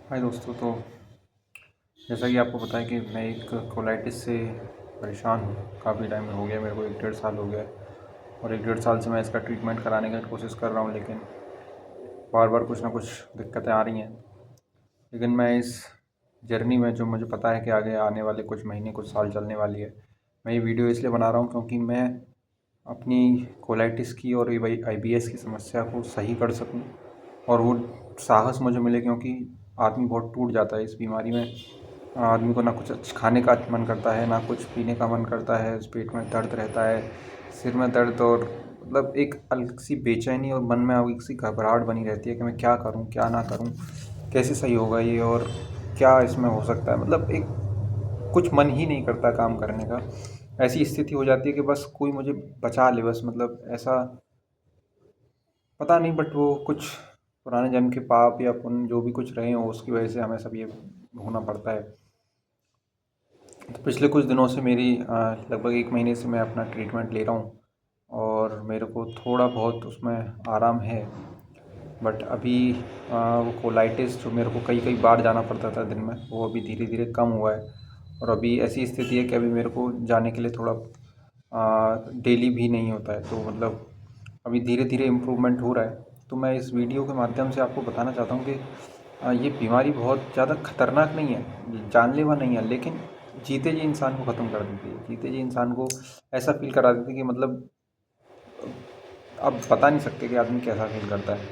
हाय दोस्तों। तो जैसा कि आपको पता है कि मैं एक कोलाइटिस से परेशान हूँ। काफ़ी टाइम हो गया, मेरे को 1 डेढ़ साल हो गया है और 1 डेढ़ साल से मैं इसका ट्रीटमेंट कराने की कोशिश कर रहा हूँ, लेकिन बार बार कुछ ना कुछ दिक्कतें आ रही हैं। लेकिन मैं इस जर्नी में, जो मुझे पता है कि आगे आने वाले कुछ महीने कुछ साल चलने वाली है, मैं ये वीडियो इसलिए बना रहा हूँ क्योंकि मैं अपनी कोलाइटिस की और IBS की समस्या को सही कर सकूँ और वो साहस मुझे मिले, क्योंकि आदमी बहुत टूट जाता है इस बीमारी में। आदमी को ना कुछ खाने का मन करता है, ना कुछ पीने का मन करता है, पेट में दर्द रहता है, सिर में दर्द, और मतलब एक अलग सी बेचैनी और मन में एक सी घबराहट बनी रहती है कि मैं क्या करूं क्या ना करूं, कैसे सही होगा ये और क्या इसमें हो सकता है। मतलब एक कुछ मन ही नहीं करता काम करने का। ऐसी स्थिति हो जाती है कि बस कोई मुझे बचा ले, बस मतलब ऐसा पता नहीं, बट वो कुछ पुराने जन्म के पाप या पुण्य जो भी कुछ रहे हो उसकी वजह से हमें सब ये होना पड़ता है। तो पिछले कुछ दिनों से मेरी लगभग 1 महीने से मैं अपना ट्रीटमेंट ले रहा हूँ और मेरे को थोड़ा बहुत उसमें आराम है। बट अभी वो कोलाइटिस जो मेरे को कई कई बार जाना पड़ता था दिन में, वो अभी धीरे धीरे कम हुआ है। और अभी ऐसी स्थिति है कि अभी मेरे को जाने के लिए थोड़ा डेली भी नहीं होता है, तो मतलब अभी धीरे धीरे इम्प्रूवमेंट हो रहा है। तो मैं इस वीडियो के माध्यम से आपको बताना चाहता हूँ कि ये बीमारी बहुत ज़्यादा खतरनाक नहीं है, जानलेवा नहीं है, लेकिन जीते जी इंसान को ख़त्म कर देती है। जीते जी इंसान को ऐसा फील करा देती है कि मतलब आप बता नहीं सकते कि आदमी कैसा फील करता है।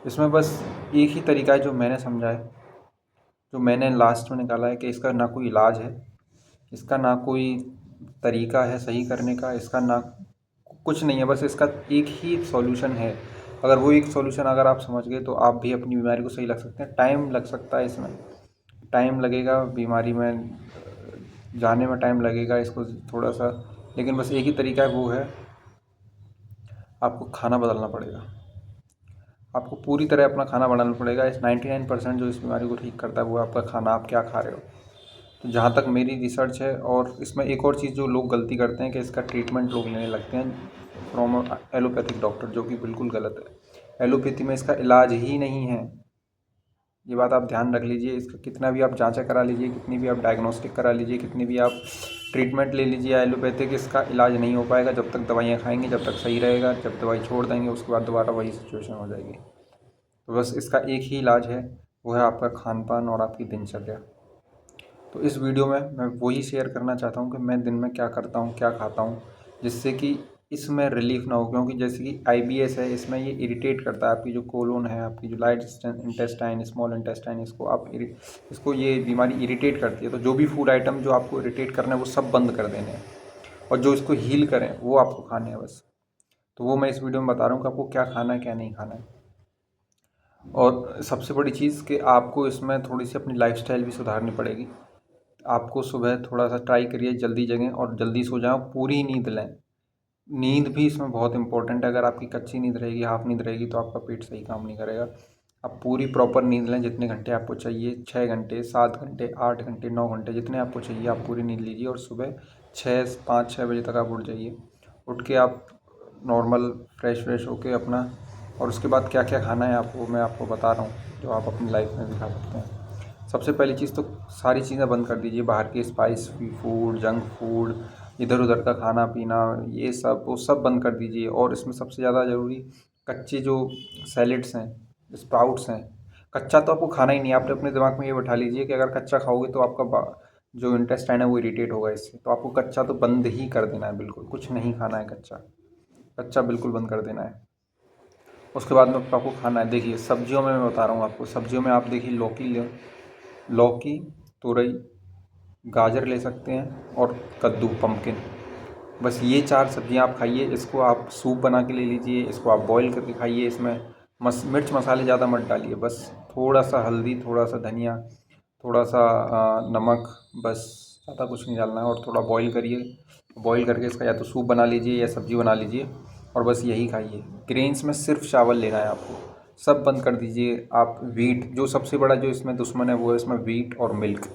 इसमें बस एक ही तरीका है जो मैंने समझा है, जो मैंने लास्ट में निकाला है, कि इसका ना कोई इलाज है, इसका ना कोई तरीका है सही करने का, इसका ना कुछ नहीं है, बस इसका एक ही सॉल्यूशन है। अगर वो एक सॉल्यूशन अगर आप समझ गए तो आप भी अपनी बीमारी को सही लग सकते हैं। टाइम लग सकता है इसमें, टाइम लगेगा बीमारी में जाने में, टाइम लगेगा इसको थोड़ा सा, लेकिन बस एक ही तरीका है, वो है आपको खाना बदलना पड़ेगा। आपको पूरी तरह अपना खाना बदलना पड़ेगा। इस 99% जो इस बीमारी को ठीक करता है वो आपका खाना, आप क्या खा रहे हो। तो जहाँ तक मेरी रिसर्च है, और इसमें एक और चीज़ जो लोग गलती करते हैं कि इसका ट्रीटमेंट लोग लेने लगते हैं फ्रॉम एलोपैथिक डॉक्टर, जो कि बिल्कुल गलत है। एलोपैथी में इसका इलाज ही नहीं है, ये बात आप ध्यान रख लीजिए। इसका कितना भी आप जांचें करा लीजिए, कितनी भी आप डायग्नोस्टिक करा लीजिए, कितनी भी आप ट्रीटमेंट ले लीजिए, एलोपैथिक इसका इलाज नहीं हो पाएगा जब तक दवाइयाँ खाएंगे, जब तक सही रहेगा। जब दवाई छोड़ देंगे उसके बाद दोबारा वही सिचुएशन हो जाएगी। तो बस इसका एक ही इलाज है, वो है आपका खान पान और आपकी दिनचर्या। तो इस वीडियो में मैं वही शेयर करना चाहता हूँ कि मैं दिन में क्या करता हूँ, क्या खाता हूँ, जिससे कि इसमें रिलीफ ना हो। क्योंकि जैसे कि IBS है, इसमें ये इरिटेट करता है आपकी जो कोलोन है, आपकी जो लार्ज इंटेस्टाइन, स्मॉल इंटेस्टाइन, इसको ये बीमारी इरिटेट करती है। तो जो भी फूड आइटम जो आपको इरिटेट करना है वो सब बंद कर देने हैं, और जो इसको हील करें वो आपको खाने हैं बस। तो वो मैं इस वीडियो में बता रहा हूँ कि आपको क्या खाना है, क्या नहीं खाना है। और सबसे बड़ी चीज़ कि आपको इसमें थोड़ी सी अपनी लाइफस्टाइल भी सुधारनी पड़ेगी। आपको सुबह थोड़ा सा ट्राई करिए जल्दी जगें और जल्दी सो जाओ, पूरी नींद लें। नींद भी इसमें बहुत इंपॉर्टेंट है। अगर आपकी कच्ची नींद रहेगी, हाफ नींद रहेगी, तो आपका पेट सही काम नहीं करेगा। आप पूरी प्रॉपर नींद लें, जितने घंटे आपको चाहिए, 6 घंटे, 7 घंटे, 8 घंटे, 9 घंटे, जितने आपको चाहिए आप पूरी नींद लीजिए। और सुबह 5-6 बजे तक आप उठ जाइए। उठ के आप नॉर्मल फ्रेश व्रेश होके अपना, और उसके बाद क्या क्या खाना है आपको मैं आपको बता रहा हूँ, जो आप अपनी लाइफ में भी खा सकते हैं। सबसे पहली चीज़ तो सारी चीज़ें बंद कर दीजिए, बाहर के स्पाइस फूड, जंक फूड, इधर उधर का खाना पीना, ये सब वो सब बंद कर दीजिए। और इसमें सबसे ज़्यादा ज़रूरी कच्चे जो सैलेड्स हैं, स्प्राउट्स हैं, कच्चा तो आपको खाना ही नहीं है। आप अपने दिमाग में ये बैठा लीजिए कि अगर कच्चा खाओगे तो आपका जो इंटेस्टाइन है वो इरिटेट होगा इससे। तो आपको कच्चा तो बंद ही कर देना है, बिल्कुल कुछ नहीं खाना है कच्चा। कच्चा बिल्कुल बंद कर देना है। उसके बाद में आपको खाना है, देखिए सब्जियों में मैं बता रहा हूँ आपको। सब्जियों में आप देखिए लौकी ले, लौकी, तुरई, गाजर ले सकते हैं, और कद्दू, पम्पकिन। बस ये 4 सब्जियां आप खाइए। इसको आप सूप बना के ले लीजिए, इसको आप बॉईल करके खाइए। इसमें मिर्च मसाले ज़्यादा मत डालिए, बस थोड़ा सा हल्दी, थोड़ा सा धनिया, थोड़ा सा नमक, बस ज़्यादा कुछ नहीं डालना है। और थोड़ा बॉईल करिए, बॉईल करके इसका या तो सूप बना लीजिए या सब्जी बना लीजिए, और बस यही खाइए। ग्रेन्स में सिर्फ चावल लेना है आपको, सब बंद कर दीजिए। आप वीट, जो सबसे बड़ा जो इसमें दुश्मन है वो है इसमें वीट और मिल्क।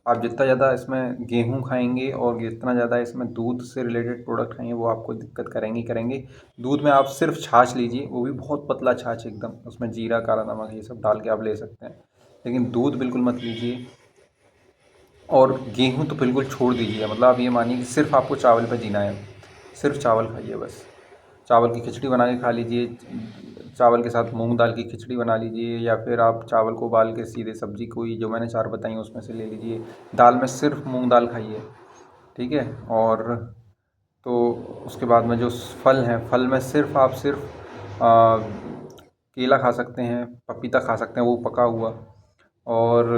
आप जितना ज़्यादा इसमें गेहूँ खाएंगे और जितना ज़्यादा इसमें दूध से रिलेटेड प्रोडक्ट खाएंगे वो आपको दिक्कत करेंगे ही करेंगे। दूध में आप सिर्फ छाछ लीजिए, वो भी बहुत पतला छाछ एकदम, उसमें जीरा, काला नमक, ये सब डाल के आप ले सकते हैं। लेकिन दूध बिल्कुल मत लीजिए, और गेहूँ तो बिल्कुल छोड़ दीजिए। मतलब आप ये मानिए कि सिर्फ आपको चावल पे जीना है, सिर्फ चावल खाइए बस। चावल की खिचड़ी बना के खा लीजिए, चावल के साथ मूंग दाल की खिचड़ी बना लीजिए, या फिर आप चावल को उबाल के सीधे सब्जी कोई जो मैंने 4 बताई उसमें से ले लीजिए। दाल में सिर्फ मूंग दाल खाइए, ठीक है। और तो उसके बाद में जो फल हैं, फल में सिर्फ केला खा सकते हैं, पपीता खा सकते हैं वो पका हुआ। और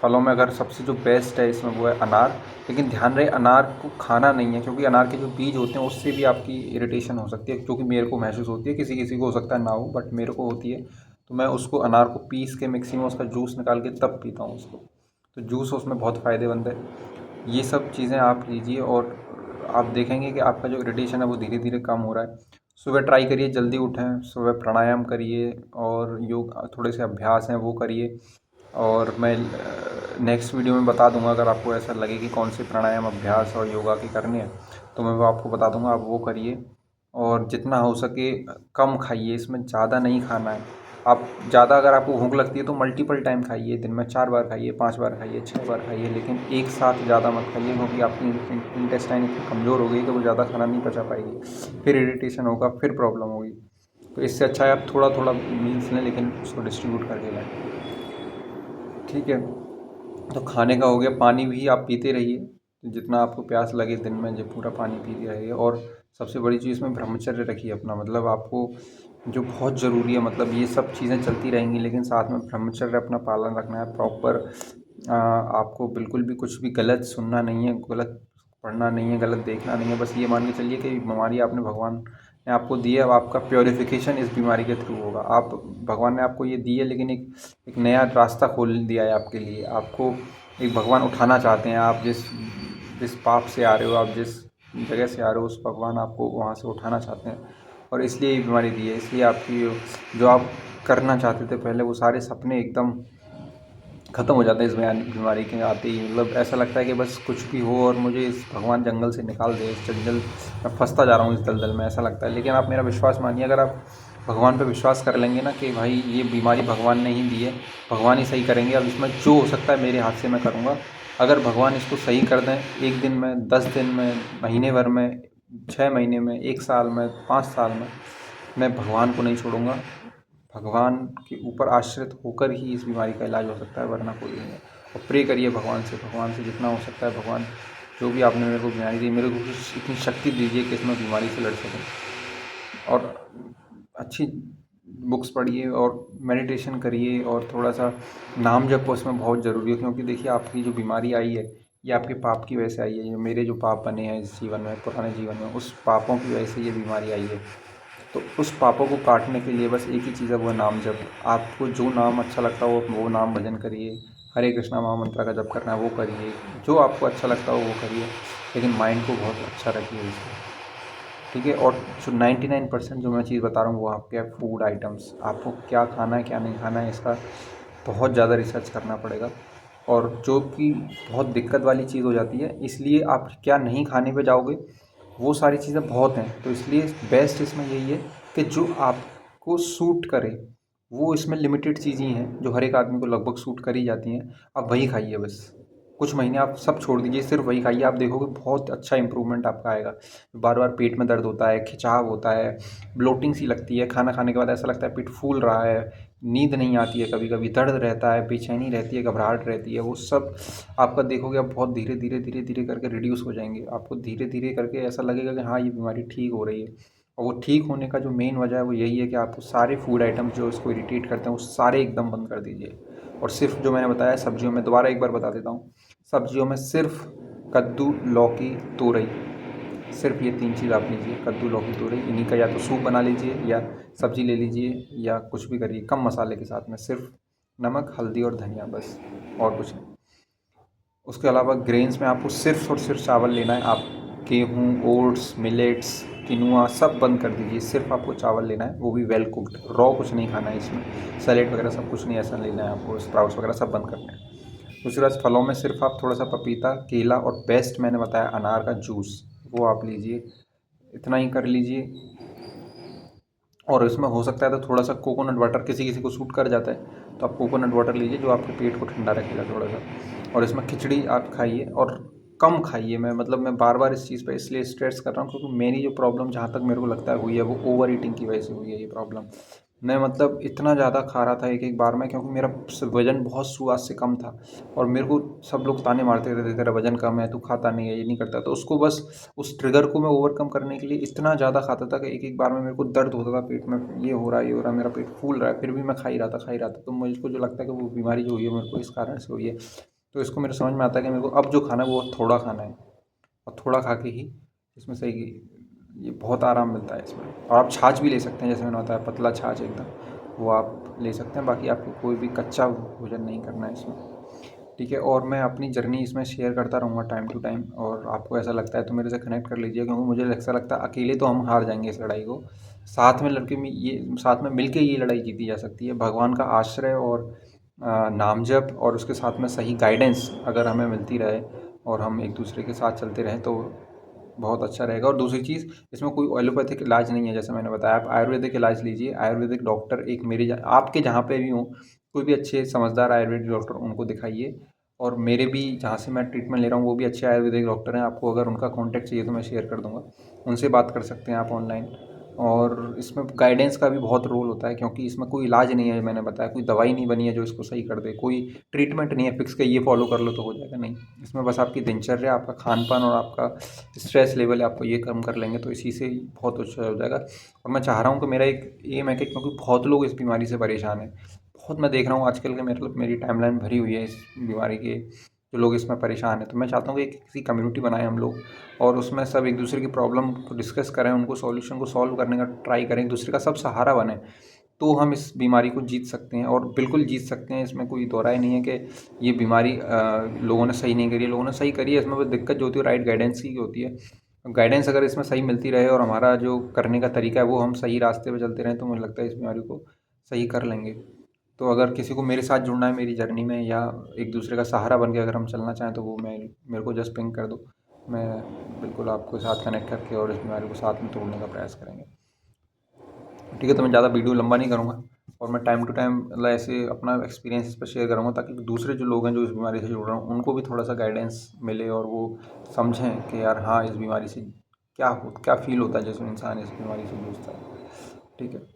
फलों में अगर सबसे जो बेस्ट है इसमें वो है अनार। लेकिन ध्यान रहे अनार को खाना नहीं है, क्योंकि अनार के जो बीज होते हैं उससे भी आपकी इरिटेशन हो सकती है, क्योंकि मेरे को महसूस होती है, किसी किसी को हो सकता है ना हो, बट मेरे को होती है। तो मैं उसको अनार को पीस के मिक्सी में उसका जूस निकाल के तब पीता हूँ उसको। तो जूस उसमें बहुत फ़ायदेमंद है। ये सब चीज़ें आप लीजिए और आप देखेंगे कि आपका जो इरिटेशन है वो धीरे धीरे कम हो रहा है। सुबह ट्राई करिए, जल्दी उठें, सुबह प्राणायाम करिए और योग थोड़े से अभ्यास हैं वो करिए। और मैं नेक्स्ट वीडियो में बता दूंगा, अगर आपको ऐसा लगे कि कौन से प्राणायाम अभ्यास और योगा के करने हैं तो मैं वो आपको बता दूंगा, आप वो करिए। और जितना हो सके कम खाइए, इसमें ज़्यादा नहीं खाना है। आप ज़्यादा अगर आपको भूख लगती है तो मल्टीपल टाइम खाइए, दिन में 4 बार खाइए, 5 बार खाइए, 6 बार खाइए, लेकिन एक साथ ज़्यादा मत खाइए, क्योंकि आपकी इंटेस्टाइन इतनी कमज़ोर हो गई कि वो ज़्यादा खाना नहीं पचा पाएगी, फिर इरिटेशन होगा, फिर प्रॉब्लम होगी। तो इससे अच्छा है आप थोड़ा थोड़ा मील्स लें, लेकिन उसको डिस्ट्रीब्यूट करके लें, ठीक है। तो खाने का हो गया। पानी भी आप पीते रहिए, जितना आपको प्यास लगे दिन में जो पूरा पानी पीते रहिए। और सबसे बड़ी चीज़ में ब्रह्मचर्य रखिए अपना, मतलब आपको जो बहुत ज़रूरी है, मतलब ये सब चीज़ें चलती रहेंगी लेकिन साथ में ब्रह्मचर्य अपना पालन रखना है प्रॉपर। आपको बिल्कुल भी कुछ भी गलत सुनना नहीं है, गलत पढ़ना नहीं है, गलत देखना नहीं है। बस ये मान के चलिए कि बीमारी आपने भगवान ने आपको दी है, अब आपका प्योरीफिकेशन इस बीमारी के थ्रू होगा। आप भगवान ने आपको ये दी है, लेकिन एक नया रास्ता खोल दिया है आपके लिए। आपको एक भगवान उठाना चाहते हैं, आप जिस जिस पाप से आ रहे हो, आप जिस जगह से आ रहे हो, उस भगवान आपको वहाँ से उठाना चाहते हैं, और इसलिए ये बीमारी दी है। इसलिए आपकी जो आप करना चाहते थे पहले वो सारे सपने एकदम ख़त्म हो जाते हैं इस बीमारी के आते ही। मतलब ऐसा लगता है कि बस कुछ भी हो और मुझे इस भगवान जंगल से निकाल दे, इस जंगल में फंसता जा रहा हूँ इस दलदल में, ऐसा लगता है। लेकिन आप मेरा विश्वास मानिए, अगर आप भगवान पे विश्वास कर लेंगे ना कि भाई ये बीमारी भगवान ने ही दी है, भगवान ही सही करेंगे, अब इसमें जो हो सकता है मेरे हाथ से मैं करूँगा। अगर भगवान इसको सही कर दें 1 दिन में, 10 दिन में, महीने भर में, 6 महीने में, 1 साल में, 5 साल में, मैं भगवान को नहीं छोड़ूंगा। भगवान के ऊपर आश्रित होकर ही इस बीमारी का इलाज हो सकता है, वरना कोई नहीं है। और प्रे करिए भगवान से जितना हो सकता है, भगवान जो भी आपने मेरे को बीमारी दी, मेरे को इतनी शक्ति दीजिए कि इसमें बीमारी से लड़ सकूँ। और अच्छी बुक्स पढ़िए और मेडिटेशन करिए, और थोड़ा सा नाम जप उसमें बहुत ज़रूरी है। क्योंकि देखिए आपकी जो बीमारी आई है ये आपके पाप की वजह से आई है। ये मेरे जो पाप बने हैं इस जीवन में, पुराने जीवन में, उस पापों की वजह से ये बीमारी आई है। तो उस पापों को काटने के लिए बस एक ही चीज़ है, वो है नाम जप। आपको जो नाम अच्छा लगता हो वो नाम भजन करिए, हरे कृष्णा महामंत्र का जप करना है वो करिए, जो आपको अच्छा लगता हो वो करिए, लेकिन माइंड को बहुत अच्छा रखिए इसमें, ठीक है। और जो 99% जो मैं चीज़ बता रहा हूँ वो आपके फूड आइटम्स, आपको क्या खाना है क्या नहीं खाना है इसका बहुत ज़्यादा रिसर्च करना पड़ेगा। और जो कि बहुत दिक्कत वाली चीज़ हो जाती है, इसलिए आप क्या नहीं खाने पे जाओगे, वो सारी चीज़ें बहुत हैं। तो इसलिए बेस्ट इसमें यही है कि जो आपको सूट करे, वो इसमें लिमिटेड चीज़ें हैं जो हर एक आदमी को लगभग सूट कर ही जाती हैं, आप वही खाइए बस। कुछ महीने आप सब छोड़ दीजिए, सिर्फ वही खाइए, आप देखोगे बहुत अच्छा इंप्रूवमेंट आपका आएगा। बार बार पेट में दर्द होता है, खिंचाव होता है, ब्लोटिंग सी लगती है, खाना खाने के बाद ऐसा लगता है पेट फूल रहा है, नींद नहीं आती है, कभी कभी दर्द रहता है, बेचैनी रहती है, घबराहट रहती है, वो सब आपका देखोगे आप बहुत धीरे धीरे धीरे धीरे करके रिड्यूस हो जाएंगे। आपको धीरे धीरे करके ऐसा लगेगा कि हाँ ये बीमारी ठीक हो रही है। और वो ठीक होने का जो मेन वजह है वो यही है कि आप सारे फूड आइटम जो उसको इरिटेट करते हैं वो सारे एकदम बंद कर दीजिए। और सिर्फ जो मैंने बताया सब्जियों में, दोबारा एक बार बता देता हूँ, सब्जियों में सिर्फ कद्दू, लौकी, तोरई, सिर्फ ये 3 चीज़ आप लीजिए, कद्दू, लौकी, तोरई। इन्हीं का या तो सूप बना लीजिए या सब्जी ले लीजिए या कुछ भी करिए कम मसाले के साथ में, सिर्फ नमक, हल्दी और धनिया, बस और कुछ नहीं। उसके अलावा ग्रेन्स में आपको सिर्फ और सिर्फ चावल लेना है। आप गेहूँ, ओट्स, मिलेट्स, किनुआ सब बंद कर दीजिए, सिर्फ आपको चावल लेना है, वो भी वेल कुक्ड। रॉ कुछ नहीं खाना है इसमें, सैलेड वगैरह सब कुछ नहीं ऐसा लेना है आपको, स्प्राउट्स वगैरह सब बंद करने हैं। दूसरी बात, फलों में सिर्फ आप थोड़ा सा पपीता, केला और बेस्ट मैंने बताया अनार का जूस, वो आप लीजिए, इतना ही कर लीजिए। और इसमें हो सकता है तो थोड़ा सा कोकोनट वाटर, किसी किसी को सूट कर जाता है तो आप कोकोनट वाटर लीजिए जो आपके पेट को ठंडा रखेगा थोड़ा सा। और इसमें खिचड़ी आप खाइए और कम खाइए। मैं बार बार इस चीज़ पे इसलिए स्ट्रेस कर रहा हूँ क्योंकि मेरी जो प्रॉब्लम जहाँ तक मेरे को लगता है हुई है वो ओवर ईटिंग की वजह से हुई है ये प्रॉब्लम। मैं इतना ज़्यादा खा रहा था एक एक बार में, क्योंकि मेरा वज़न बहुत शुरुआत से कम था और मेरे को सब लोग ताने मारते रहते, तेरा वज़न कम है, तू खाता नहीं है, ये नहीं करता। तो उसको बस उस ट्रिगर को मैं ओवरकम करने के लिए इतना ज़्यादा खाता था कि एक एक बार में मेरे को दर्द होता था पेट में, ये हो रहा है, ये हो रहा है, मेरा पेट फूल रहा है, फिर भी मैं खा ही रहा था। तो मुझको जो लगता है कि वो बीमारी जो हुई है मेरे को इस कारण से हुई है। तो इसको मेरे समझ में आता है कि मेरे को अब जो खाना है वो थोड़ा खाना है और थोड़ा खा के ही इसमें सही, ये बहुत आराम मिलता है इसमें। और आप छाछ भी ले सकते हैं, जैसे मैंने बताया पतला छाछ एकदम, वो आप ले सकते हैं। बाकी आपको कोई भी कच्चा भोजन नहीं करना है इसमें, ठीक है। और मैं अपनी जर्नी इसमें शेयर करता रहूँगा टाइम टू टाइम, और आपको ऐसा लगता है तो मेरे से कनेक्ट कर लीजिए, क्योंकि मुझे ऐसा लगता है अकेले तो हम हार जाएंगे इस लड़ाई को। साथ में लड़के में ये साथ में मिलके ये लड़ाई जीती जा सकती है। भगवान का आश्रय और नाम जप और उसके साथ में सही गाइडेंस अगर हमें मिलती रहे और हम एक दूसरे के साथ चलते रहें तो बहुत अच्छा रहेगा। और दूसरी चीज़, इसमें कोई एलोपैथिक इलाज नहीं है, जैसे मैंने बताया। आप आयुर्वेदिक इलाज लीजिए। आयुर्वेदिक डॉक्टर एक आपके जहाँ पे भी हो, कोई भी अच्छे समझदार आयुर्वेदिक डॉक्टर, उनको दिखाइए। और मेरे भी जहाँ से मैं ट्रीटमेंट ले रहा हूँ वो भी अच्छे आयुर्वेदिक डॉक्टर हैं। आपको अगर उनका कॉन्टैक्ट चाहिए तो मैं शेयर कर दूँगा, उनसे बात कर सकते हैं आप ऑनलाइन। और इसमें गाइडेंस का भी बहुत रोल होता है, क्योंकि इसमें कोई इलाज नहीं है, मैंने बताया कोई दवाई नहीं बनी है जो इसको सही कर दे, कोई ट्रीटमेंट नहीं है फिक्स के ये फॉलो कर लो तो हो जाएगा, नहीं। इसमें बस आपकी दिनचर्या, आपका खान-पान और आपका स्ट्रेस लेवल है, आपको ये कम कर लेंगे तो इसी से ही बहुत अच्छा हो जाएगा। और मैं चाह रहा हूँ कि मेरा एक एम है कि, क्योंकि बहुत लोग इस बीमारी से परेशान हैं, बहुत मैं देख रहा हूँ आजकल के, मतलब मेरी टाइमलाइन भरी हुई है इस बीमारी के, जो लोग इसमें परेशान हैं। तो मैं चाहता हूँ कि किसी कम्युनिटी बनाएं हम लोग, और उसमें सब एक दूसरे की प्रॉब्लम को डिस्कस करें, उनको सॉल्यूशन को सॉल्व करने का ट्राई करें, एक दूसरे का सब सहारा बने, तो हम इस बीमारी को जीत सकते हैं। और बिल्कुल जीत सकते हैं, इसमें कोई दो राय नहीं है कि ये बीमारी लोगों ने सही नहीं करी है, लोगों ने सही करी है। इसमें बस दिक्कत जो होती है राइट गाइडेंस की होती है। गाइडेंस अगर इसमें सही मिलती रहे और हमारा जो करने का तरीका है वो हम सही रास्ते पे चलते रहें, तो मुझे लगता है इस बीमारी को सही कर लेंगे। तो अगर किसी को मेरे साथ जुड़ना है मेरी जर्नी में, या एक दूसरे का सहारा बन के अगर हम चलना चाहें, तो वो मेरे को जस्ट पिंग कर दो। मैं बिल्कुल आपको साथ कनेक्ट करके और इस बीमारी को साथ में तोड़ने का प्रयास करेंगे, ठीक है। तो मैं ज़्यादा वीडियो लंबा नहीं करूँगा, और मैं टाइम टू टाइम मतलब ऐसे अपना एक्सपीरियंस इस पर शेयर करूँगा, ताकि दूसरे जो लोग हैं जो इस बीमारी से जुड़ रहे हैं उनको भी थोड़ा सा गाइडेंस मिले, और वो समझें कि यार हाँ, इस बीमारी से क्या फील होता है जैसे इंसान इस बीमारी से जूझता है, ठीक है।